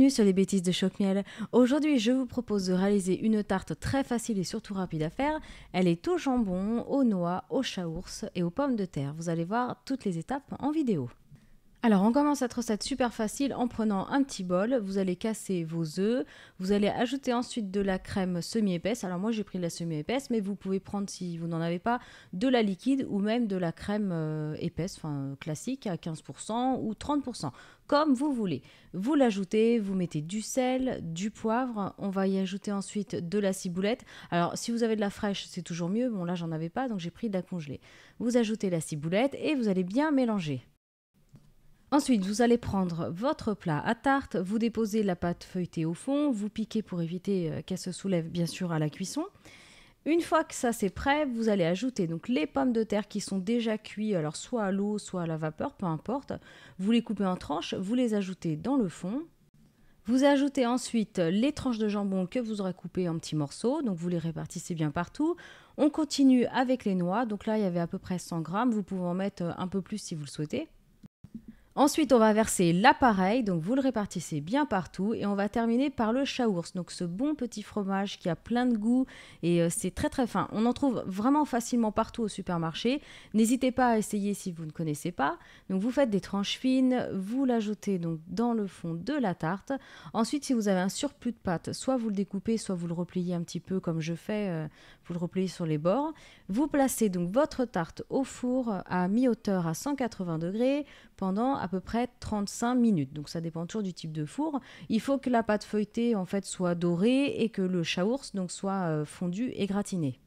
Bienvenue sur les bêtises de Choc-Miel. Aujourd'hui, je vous propose de réaliser une tarte très facile et surtout rapide à faire. Elle est au jambon, aux noix, aux chaours et aux pommes de terre. Vous allez voir toutes les étapes en vidéo. Alors, on commence cette recette super facile en prenant un petit bol. Vous allez casser vos œufs. Vous allez ajouter ensuite de la crème semi-épaisse. Alors, moi, j'ai pris de la semi-épaisse, mais vous pouvez prendre, si vous n'en avez pas, de la liquide ou même de la crème épaisse, enfin classique, à 15% ou 30%, comme vous voulez. Vous l'ajoutez, vous mettez du sel, du poivre. On va y ajouter ensuite de la ciboulette. Alors, si vous avez de la fraîche, c'est toujours mieux. Bon, là, j'en avais pas, donc j'ai pris de la congelée. Vous ajoutez la ciboulette et vous allez bien mélanger. Ensuite, vous allez prendre votre plat à tarte, vous déposez la pâte feuilletée au fond, vous piquez pour éviter qu'elle se soulève bien sûr à la cuisson. Une fois que ça c'est prêt, vous allez ajouter donc les pommes de terre qui sont déjà cuites, alors soit à l'eau, soit à la vapeur, peu importe. Vous les coupez en tranches, vous les ajoutez dans le fond. Vous ajoutez ensuite les tranches de jambon que vous aurez coupées en petits morceaux, donc vous les répartissez bien partout. On continue avec les noix, donc là il y avait à peu près 100 grammes, vous pouvez en mettre un peu plus si vous le souhaitez. Ensuite, on va verser l'appareil, donc vous le répartissez bien partout et on va terminer par le chaours, donc ce bon petit fromage qui a plein de goût et c'est très très fin. On en trouve vraiment facilement partout au supermarché. N'hésitez pas à essayer si vous ne connaissez pas. Donc vous faites des tranches fines, vous l'ajoutez donc dans le fond de la tarte. Ensuite, si vous avez un surplus de pâte, soit vous le découpez, soit vous le repliez un petit peu comme je fais, vous le repliez sur les bords. Vous placez donc votre tarte au four à mi-hauteur à 180 degrés pendant à peu près 35 minutes. Donc ça dépend toujours du type de four. Il faut que la pâte feuilletée en fait soit dorée et que le chaours donc soit fondu et gratiné.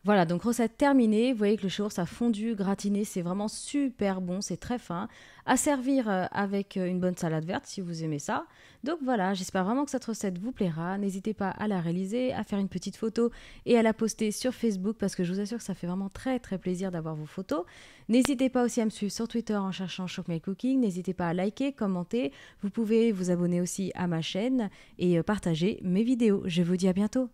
Voilà, donc recette terminée. Vous voyez que le chaours a fondu, gratiné, c'est vraiment super bon, c'est très fin. À servir avec une bonne salade verte si vous aimez ça. Donc voilà, j'espère vraiment que cette recette vous plaira. N'hésitez pas à la réaliser, à faire une petite photo et à la poster sur Facebook parce que je vous assure que ça fait vraiment très très plaisir d'avoir vos photos. N'hésitez pas aussi à me suivre sur Twitter en cherchant Choc-Miel Cooking. N'hésitez pas à liker, commenter. Vous pouvez vous abonner aussi à ma chaîne et partager mes vidéos. Je vous dis à bientôt.